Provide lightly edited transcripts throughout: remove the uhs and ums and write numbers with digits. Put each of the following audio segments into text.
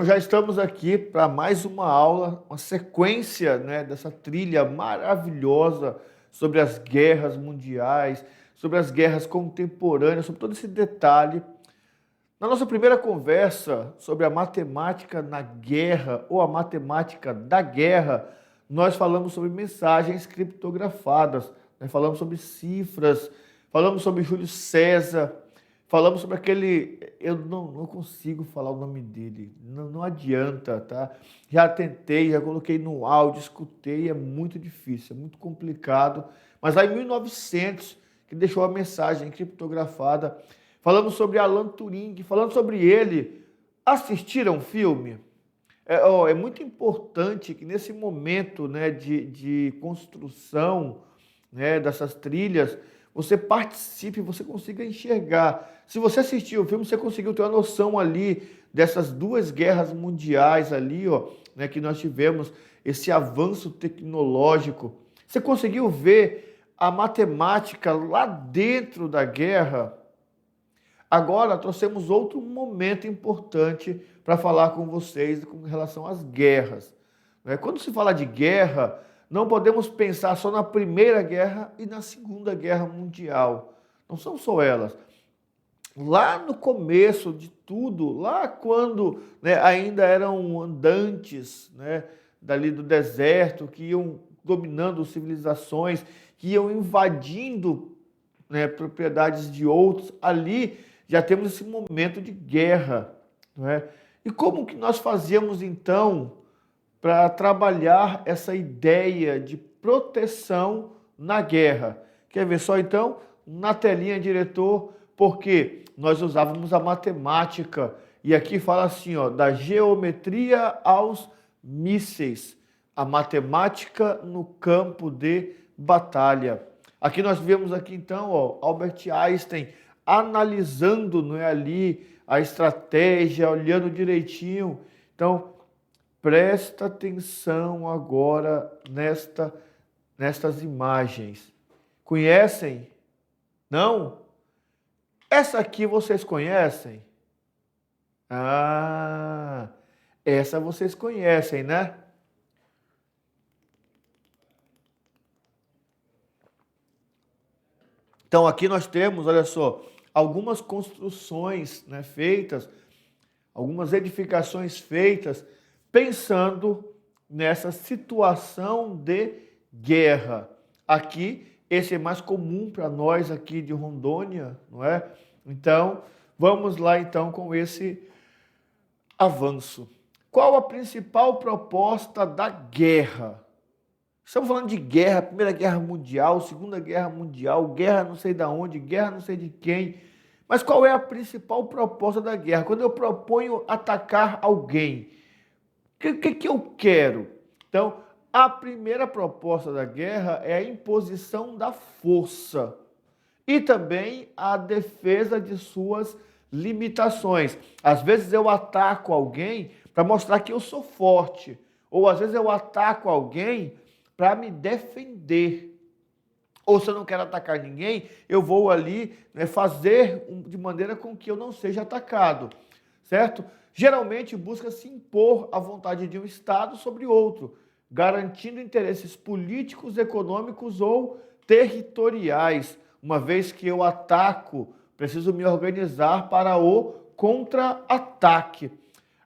Então já estamos aqui para mais uma aula, uma sequência, né, dessa trilha maravilhosa sobre as guerras mundiais, sobre as guerras contemporâneas, sobre todo esse detalhe. Na nossa primeira conversa sobre a matemática na guerra ou a matemática da guerra, nós falamos sobre mensagens criptografadas, né? Falamos sobre cifras, falamos sobre Júlio César, falamos sobre aquele. Eu não consigo falar o nome dele, não adianta, tá? Já tentei, já coloquei no áudio, escutei, é muito difícil, é muito complicado. Mas lá em 1900, que deixou a mensagem criptografada. Falamos sobre Alan Turing, falando sobre ele. Assistiram o filme? É muito importante que nesse momento, né, de construção, né, dessas trilhas, você participe, você consiga enxergar. Se você assistiu o filme, você conseguiu ter uma noção ali dessas duas guerras mundiais ali, ó, né, que nós tivemos, esse avanço tecnológico. Você conseguiu ver a matemática lá dentro da guerra? Agora, trouxemos outro momento importante para falar com vocês com relação às guerras. Quando se fala de guerra, não podemos pensar só na Primeira Guerra e na Segunda Guerra Mundial. Não são só elas. Lá no começo de tudo, lá quando, né, ainda eram andantes, né, dali do deserto, que iam dominando civilizações, que iam invadindo, né, propriedades de outros, ali já temos esse momento de guerra. Não é? E como que nós fazíamos então para trabalhar essa ideia de proteção na guerra? Quer ver só então? Na telinha, diretor, porque nós usávamos a matemática, e aqui fala assim, ó, da geometria aos mísseis, a matemática no campo de batalha. Aqui nós vemos aqui então, ó, Albert Einstein analisando, não é, ali a estratégia, olhando direitinho. Então, presta atenção agora nestas imagens. Conhecem? Não? Essa aqui vocês conhecem? Ah, essa vocês conhecem, né? Então aqui nós temos, olha só, algumas construções, né, feitas, algumas edificações feitas, pensando nessa situação de guerra. Aqui, esse é mais comum para nós aqui de Rondônia, não é? Então, vamos lá então com esse avanço. Qual a principal proposta da guerra? Estamos falando de guerra, Primeira Guerra Mundial, Segunda Guerra Mundial, guerra não sei de onde, guerra não sei de quem. Mas qual é a principal proposta da guerra? Quando eu proponho atacar alguém, o que eu quero? Então, a primeira proposta da guerra é a imposição da força e também a defesa de suas limitações. Às vezes eu ataco alguém para mostrar que eu sou forte, ou às vezes eu ataco alguém para me defender. Ou se eu não quero atacar ninguém, eu vou ali, né, fazer de maneira com que eu não seja atacado, certo? Geralmente busca se impor a vontade de um Estado sobre outro, garantindo interesses políticos, econômicos ou territoriais. Uma vez que eu ataco, preciso me organizar para o contra-ataque.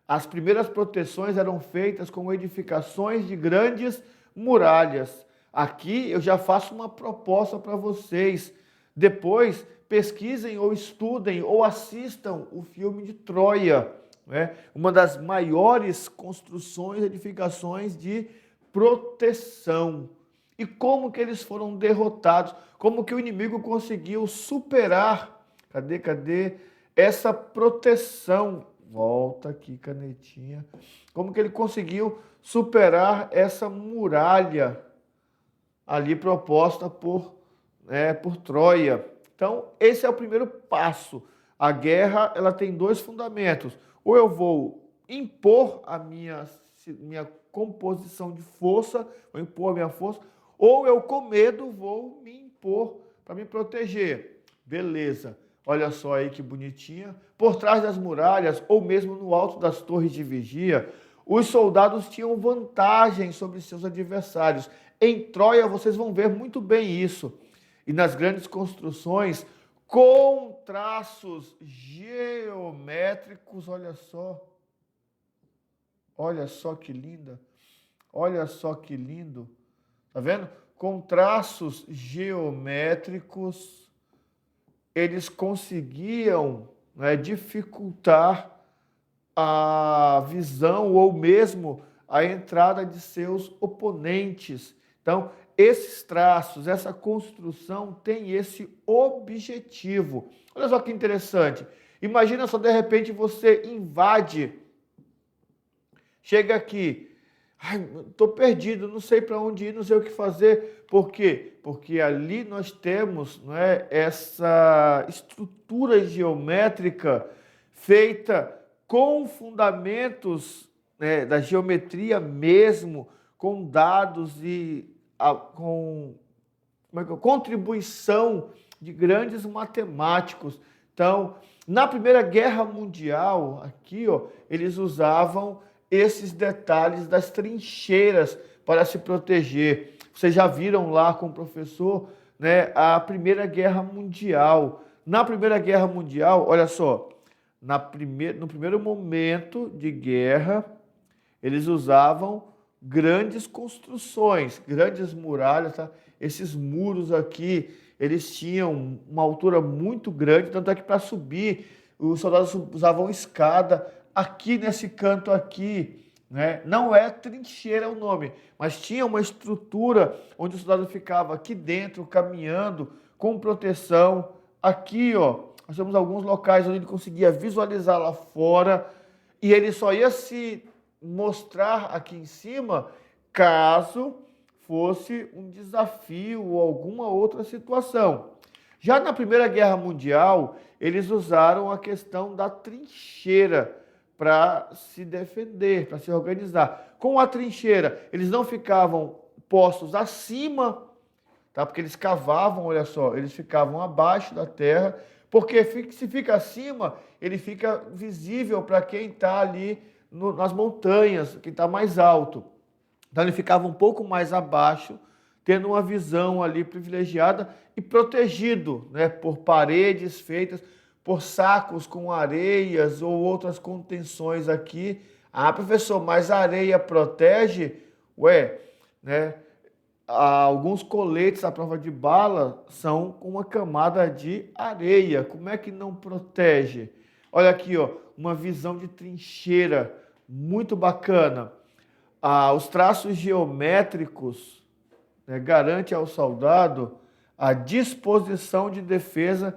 As primeiras proteções eram feitas com edificações de grandes muralhas. Aqui eu já faço uma proposta para vocês. Depois pesquisem ou estudem ou assistam o filme de Troia, né? Uma das maiores construções, edificações de proteção. E como que eles foram derrotados? Como que o inimigo conseguiu superar? Cadê essa proteção? Volta aqui, canetinha. Como que ele conseguiu superar essa muralha ali proposta por Troia? Então, esse é o primeiro passo. A guerra, ela tem dois fundamentos. Ou eu vou impor a minha composição de força, vou impor a minha força, ou eu, com medo, vou me impor para me proteger. Beleza. olha só aí que bonitinha, por trás das muralhas ou mesmo no alto das torres de vigia, os soldados tinham vantagem sobre seus adversários. Em Troia vocês vão ver muito bem isso. E nas grandes construções, com traços geométricos, olha só que linda, olha só que lindo, tá vendo? Com traços geométricos, eles conseguiam, né, dificultar a visão ou mesmo a entrada de seus oponentes. Então, esses traços, essa construção tem esse objetivo. Olha só que interessante. Imagina só, de repente, você invade, chega aqui, estou perdido, não sei para onde ir, não sei o que fazer. Por quê? Porque ali nós temos, não é, essa estrutura geométrica feita com fundamentos, né, da geometria mesmo, com dados e com contribuição de grandes matemáticos. Então, na Primeira Guerra Mundial, aqui, ó, eles usavam esses detalhes das trincheiras para se proteger. Vocês já viram lá com o professor, né, a Primeira Guerra Mundial. Na Primeira Guerra Mundial, olha só, no primeiro momento de guerra, eles usavam grandes construções, grandes muralhas, tá? Esses muros aqui, eles tinham uma altura muito grande, tanto é que para subir, os soldados usavam escada. Aqui nesse canto aqui, né? Não é trincheira o nome, mas tinha uma estrutura onde o soldado ficava aqui dentro, caminhando, com proteção. Aqui, ó, nós temos alguns locais onde ele conseguia visualizar lá fora e ele só ia se mostrar aqui em cima caso fosse um desafio ou alguma outra situação. Já na Primeira Guerra Mundial, eles usaram a questão da trincheira para se defender, para se organizar. Com a trincheira, eles não ficavam postos acima, tá? Porque eles cavavam, olha só, eles ficavam abaixo da terra, porque se fica acima, ele fica visível para quem está ali nas montanhas, quem está mais alto. Então ele ficava um pouco mais abaixo, tendo uma visão ali privilegiada e protegido, né, por paredes feitas por sacos com areias ou outras contenções aqui. Ah, professor, mas a areia protege? Ué, né? Alguns coletes à prova de bala são com uma camada de areia. Como é que não protege? Olha aqui, ó, uma visão de trincheira muito bacana. Os traços geométricos, né, garante ao soldado a disposição de defesa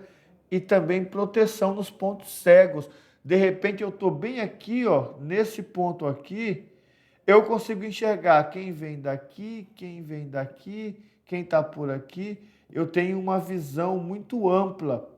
e também proteção nos pontos cegos. De repente eu estou bem aqui, ó, nesse ponto aqui, eu consigo enxergar quem vem daqui, quem está por aqui. Eu tenho uma visão muito ampla.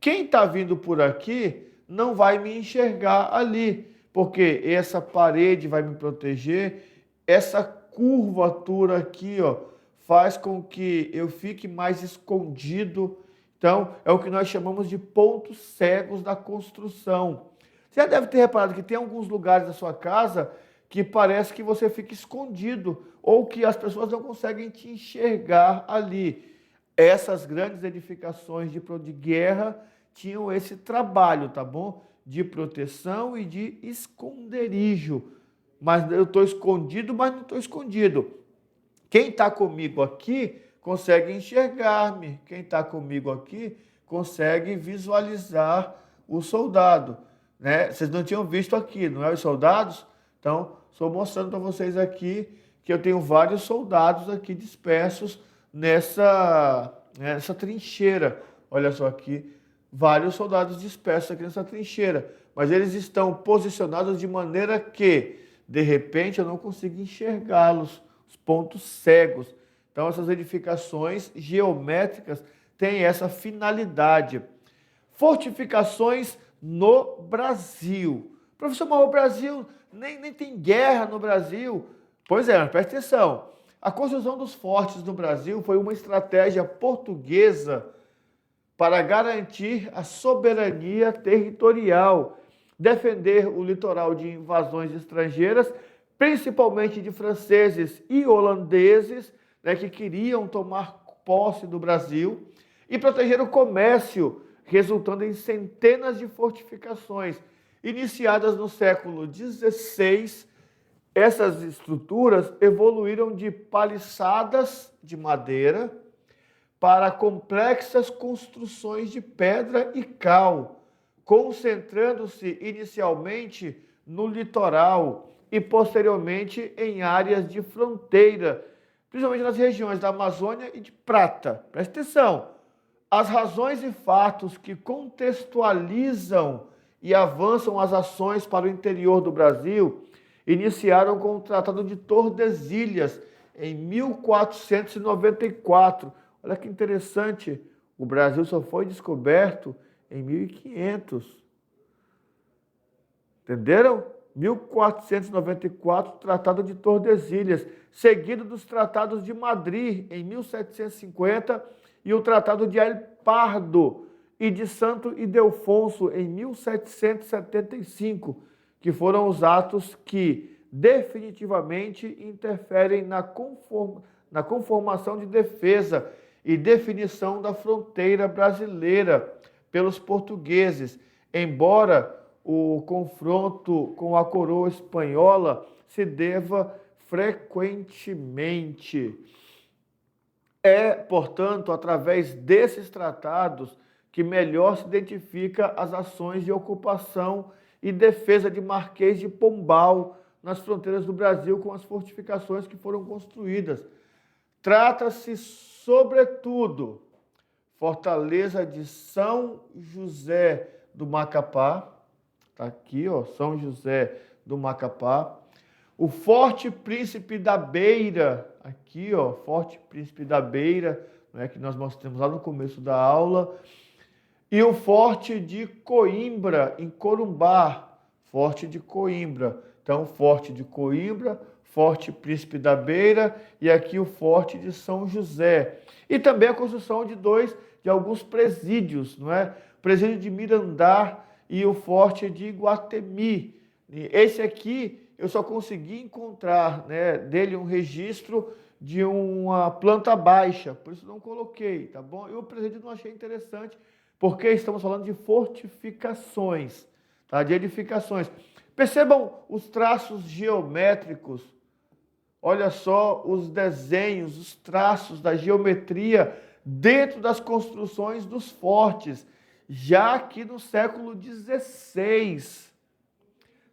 Quem está vindo por aqui não vai me enxergar ali, porque essa parede vai me proteger, essa curvatura aqui, ó, faz com que eu fique mais escondido. Então, é o que nós chamamos de pontos cegos da construção. Você já deve ter reparado que tem alguns lugares da sua casa que parece que você fica escondido ou que as pessoas não conseguem te enxergar ali. Essas grandes edificações de guerra tinham esse trabalho, tá bom? De proteção e de esconderijo. Mas eu estou escondido, mas não estou escondido. Quem está comigo aqui consegue enxergar-me. Quem está comigo aqui consegue visualizar o soldado, né? Vocês não tinham visto aqui, não é, os soldados? Então, estou mostrando para vocês aqui que eu tenho vários soldados aqui dispersos nessa trincheira. Olha só aqui, vários soldados dispersos aqui nessa trincheira. Mas eles estão posicionados de maneira que, de repente, eu não consigo enxergá-los, os pontos cegos. Então, essas edificações geométricas têm essa finalidade. Fortificações no Brasil. Professor, mas o Brasil nem tem guerra no Brasil. Pois é, mas presta atenção. A construção dos fortes no Brasil foi uma estratégia portuguesa para garantir a soberania territorial, defender o litoral de invasões estrangeiras, principalmente de franceses e holandeses, né, que queriam tomar posse do Brasil, e proteger o comércio, resultando em centenas de fortificações. Iniciadas no século XVI, essas estruturas evoluíram de paliçadas de madeira para complexas construções de pedra e cal, concentrando-se inicialmente no litoral e posteriormente em áreas de fronteira, principalmente nas regiões da Amazônia e de Prata. Presta atenção, as razões e fatos que contextualizam e avançam as ações para o interior do Brasil iniciaram com o Tratado de Tordesilhas, em 1494. Olha que interessante, o Brasil só foi descoberto em 1500. Entenderam? 1494, Tratado de Tordesilhas, seguido dos Tratados de Madrid, em 1750, e o Tratado de El Pardo e de Santo Ildefonso, em 1775, que foram os atos que definitivamente interferem na conformação de defesa e definição da fronteira brasileira pelos portugueses, embora o confronto com a coroa espanhola se deva frequentemente. É, portanto, através desses tratados que melhor se identifica as ações de ocupação e defesa de Marquês de Pombal nas fronteiras do Brasil com as fortificações que foram construídas. Trata-se, sobretudo, Fortaleza de São José do Macapá, está aqui, ó, São José do Macapá, o Forte Príncipe da Beira, aqui, ó, Forte Príncipe da Beira, né, que nós mostramos lá no começo da aula, e o Forte de Coimbra, em Corumbá, Forte de Coimbra. Então, Forte de Coimbra, Forte Príncipe da Beira e aqui o Forte de São José. E também a construção de alguns presídios, não é? O presídio de Mirandá e o Forte de Iguatemi. Esse aqui eu só consegui encontrar, né, dele um registro de uma planta baixa, por isso não coloquei, tá bom? E o presídio não achei interessante, porque estamos falando de fortificações, tá? De edificações. Percebam os traços geométricos, olha só os desenhos, os traços da geometria dentro das construções dos fortes, já aqui no século XVI.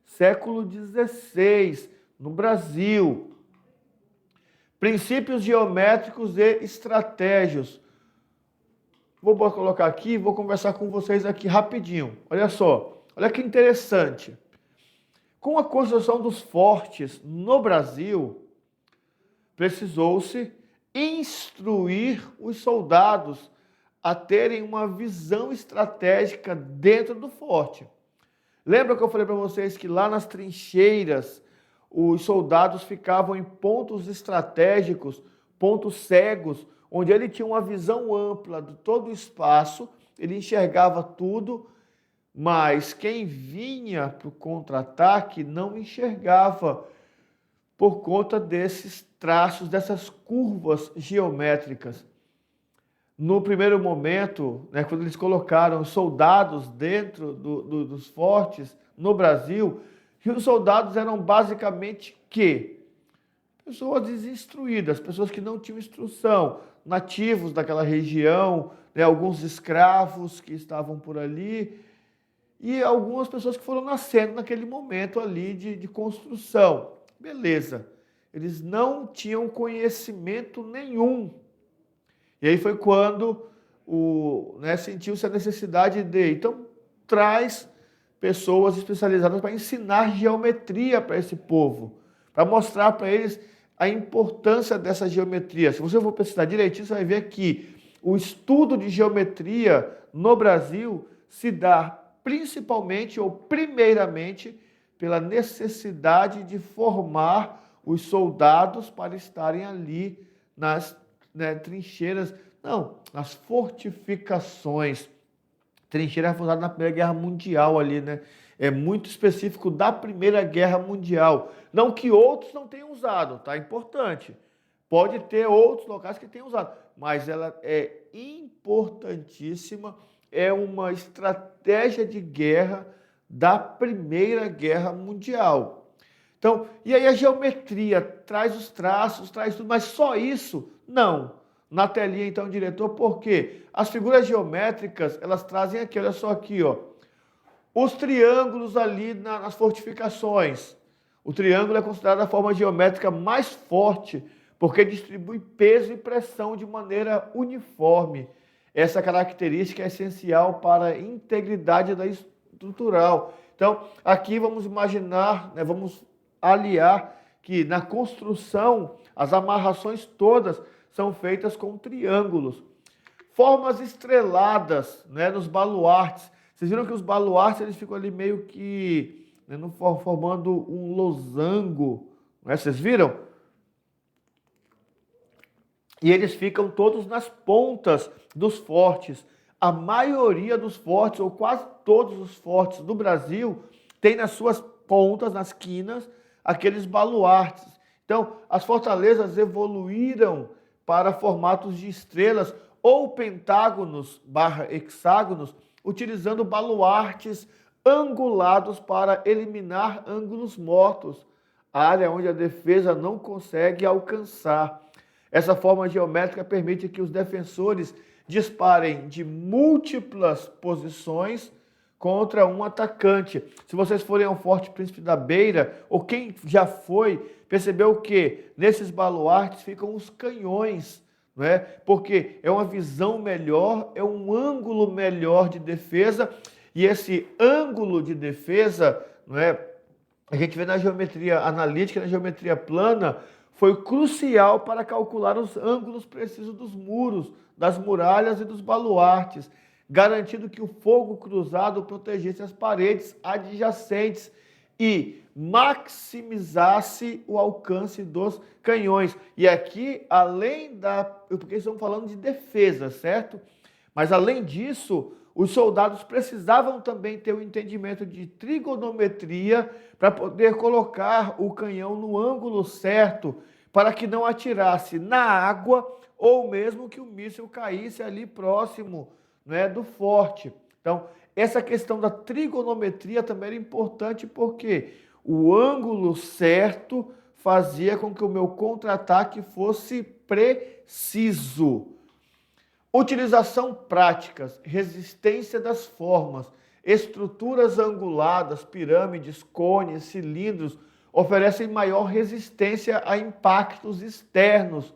Século XVI, no Brasil. Princípios geométricos e estratégias. Vou colocar aqui, vou conversar com vocês aqui rapidinho. Olha só, olha que interessante. Com a construção dos fortes no Brasil, precisou-se instruir os soldados a terem uma visão estratégica dentro do forte. Lembra que eu falei para vocês que lá nas trincheiras os soldados ficavam em pontos estratégicos, pontos cegos, onde ele tinha uma visão ampla de todo o espaço, ele enxergava tudo, mas quem vinha para o contra-ataque não enxergava por conta desses traços, dessas curvas geométricas. No primeiro momento, né, quando eles colocaram soldados dentro dos fortes no Brasil, e os soldados eram basicamente quê? Pessoas desinstruídas, pessoas que não tinham instrução, nativos daquela região, né, alguns escravos que estavam por ali, e algumas pessoas que foram nascendo naquele momento ali de construção. Beleza, eles não tinham conhecimento nenhum. E aí foi quando sentiu-se a necessidade então, traz pessoas especializadas para ensinar geometria para esse povo, para mostrar para eles a importância dessa geometria. Se você for pesquisar direitinho, você vai ver que o estudo de geometria no Brasil se dá principalmente ou primeiramente pela necessidade de formar os soldados para estarem ali nas trincheiras, Não, nas fortificações. Trincheira foi usada na Primeira Guerra Mundial ali, né? É muito específico da Primeira Guerra Mundial. Não que outros não tenham usado, tá? Importante. Pode ter outros locais que tenham usado, mas ela é importantíssima, é uma estratégia de guerra da Primeira Guerra Mundial. Então, e aí a geometria traz os traços, traz tudo, mas só isso? Não. Na telinha, então, diretor, por quê? As figuras geométricas, elas trazem aqui, olha só aqui, ó, os triângulos ali nas fortificações. O triângulo é considerado a forma geométrica mais forte, porque distribui peso e pressão de maneira uniforme. Essa característica é essencial para a integridade da estrutural. Então, aqui vamos imaginar, né, vamos aliar que na construção as amarrações todas são feitas com triângulos. Formas estreladas, né, nos baluartes. Vocês viram que os baluartes eles ficam ali meio que, né, formando um losango, né? Vocês viram? E eles ficam todos nas pontas dos fortes. A maioria dos fortes, ou quase todos os fortes do Brasil, tem nas suas pontas, nas quinas, aqueles baluartes. Então, as fortalezas evoluíram para formatos de estrelas ou pentágonos / hexágonos, utilizando baluartes angulados para eliminar ângulos mortos, a área onde a defesa não consegue alcançar. Essa forma geométrica permite que os defensores disparem de múltiplas posições contra um atacante. Se vocês forem ao Forte Príncipe da Beira, ou quem já foi, percebeu que nesses baluartes ficam os canhões, não é? Porque é uma visão melhor, é um ângulo melhor de defesa, e esse ângulo de defesa, não é? A gente vê na geometria analítica, na geometria plana, foi crucial para calcular os ângulos precisos dos muros, das muralhas e dos baluartes, garantindo que o fogo cruzado protegesse as paredes adjacentes e maximizasse o alcance dos canhões. E aqui, além porque estamos falando de defesa, certo? Mas além disso, os soldados precisavam também ter um entendimento de trigonometria para poder colocar o canhão no ângulo certo, para que não atirasse na água ou mesmo que o míssil caísse ali próximo, né, do forte. Então, essa questão da trigonometria também era importante porque o ângulo certo fazia com que o meu contra-ataque fosse preciso. Utilização práticas, resistência das formas, estruturas anguladas, pirâmides, cones, cilindros, oferecem maior resistência a impactos externos,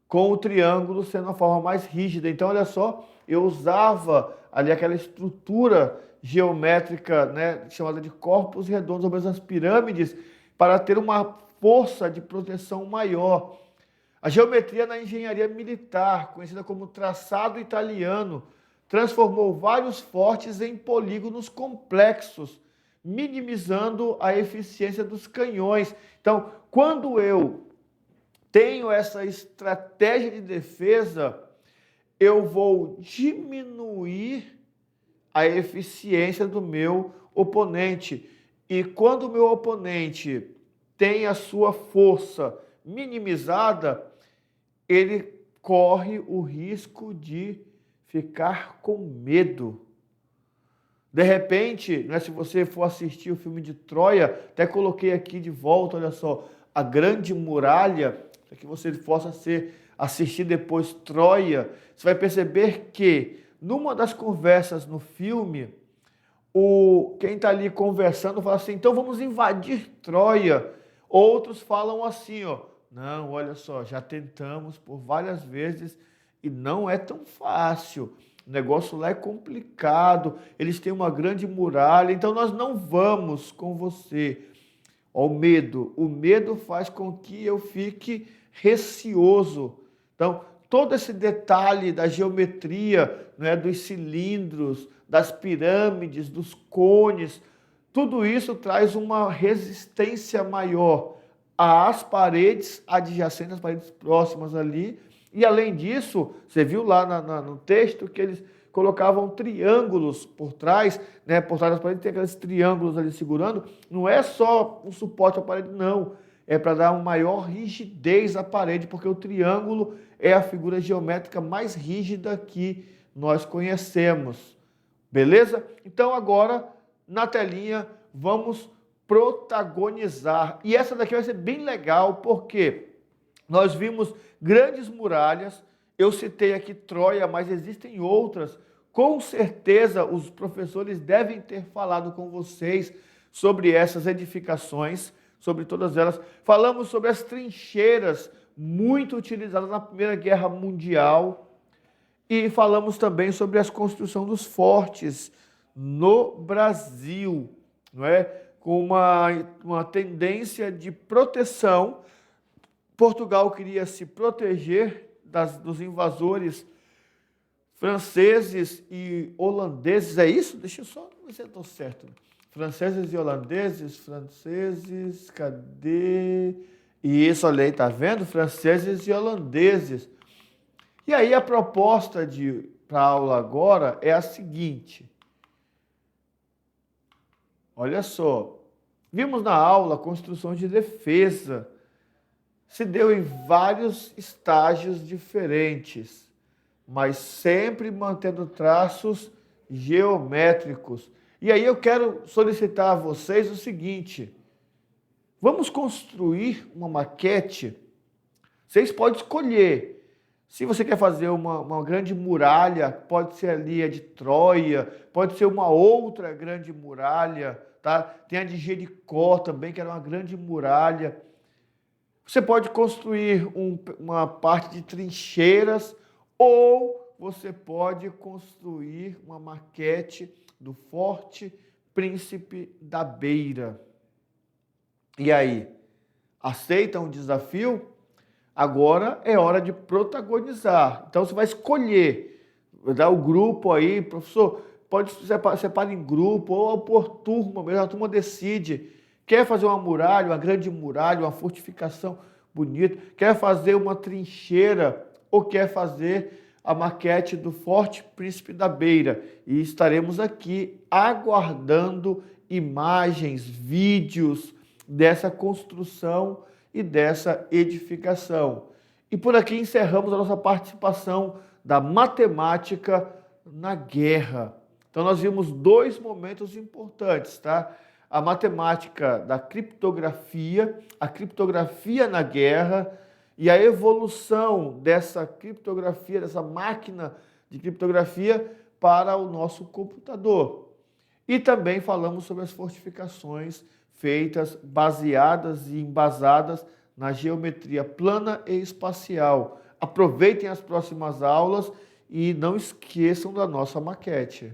com o triângulo sendo a forma mais rígida. Então, olha só, eu usava ali aquela estrutura geométrica, né, chamada de corpos redondos, ou mesmo as pirâmides, para ter uma força de proteção maior. A geometria na engenharia militar, conhecida como traçado italiano, transformou vários fortes em polígonos complexos, minimizando a eficiência dos canhões. Então, quando eu tenho essa estratégia de defesa, eu vou diminuir a eficiência do meu oponente. E quando o meu oponente tem a sua força minimizada, ele corre o risco de ficar com medo. De repente, né, se você for assistir o filme de Troia, até coloquei aqui de volta, olha só, a Grande Muralha, para que você possa assistir depois Troia, você vai perceber que numa das conversas no filme, quem está ali conversando fala assim, então vamos invadir Troia. Outros falam assim, ó, não, olha só, já tentamos por várias vezes e não é tão fácil. O negócio lá é complicado, eles têm uma grande muralha, então nós não vamos com você. Ó, o medo faz com que eu fique receoso. Então, todo esse detalhe da geometria, né, dos cilindros, das pirâmides, dos cones, tudo isso traz uma resistência maior às paredes adjacentes, às paredes próximas ali, E além disso, você viu lá no texto que eles colocavam triângulos por trás, né? Por trás das paredes tem aqueles triângulos ali segurando. Não é só um suporte à parede, não. É para dar uma maior rigidez à parede, porque o triângulo é a figura geométrica mais rígida que nós conhecemos. Beleza? Então agora, na telinha, vamos protagonizar. E essa daqui vai ser bem legal, porque nós vimos grandes muralhas. Eu citei aqui Troia, mas existem outras. Com certeza os professores devem ter falado com vocês sobre essas edificações, sobre todas elas. Falamos sobre as trincheiras, muito utilizadas na Primeira Guerra Mundial. E falamos também sobre a construção dos fortes no Brasil, não é? Com uma tendência de proteção. Portugal queria se proteger dos invasores franceses e holandeses, é isso? Deixa eu só ver se eu estou certo. Franceses e holandeses, cadê? Isso, olha aí, tá vendo? Franceses e holandeses. E aí a proposta para a aula agora é a seguinte. Olha só, vimos na aula a construção de defesa. Se deu em vários estágios diferentes, mas sempre mantendo traços geométricos. E aí eu quero solicitar a vocês o seguinte: vamos construir uma maquete. Vocês podem escolher. Se você quer fazer uma grande muralha, pode ser ali a de Troia, pode ser uma outra grande muralha, tá? Tem a de Jericó também, que era uma grande muralha. Você pode construir uma parte de trincheiras, ou você pode construir uma maquete do Forte Príncipe da Beira. E aí, aceitam o desafio? Agora é hora de protagonizar. Então você vai escolher, dar o grupo aí, professor, pode separar em grupo ou por turma, mesmo a turma decide. Quer fazer uma muralha, uma grande muralha, uma fortificação bonita, quer fazer uma trincheira ou quer fazer a maquete do Forte Príncipe da Beira. E estaremos aqui aguardando imagens, vídeos dessa construção e dessa edificação. E por aqui encerramos a nossa participação da matemática na guerra. Então nós vimos dois momentos importantes, tá? A matemática da criptografia, a criptografia na guerra e a evolução dessa criptografia, dessa máquina de criptografia para o nosso computador. E também falamos sobre as fortificações feitas, baseadas e embasadas na geometria plana e espacial. Aproveitem as próximas aulas e não esqueçam da nossa maquete.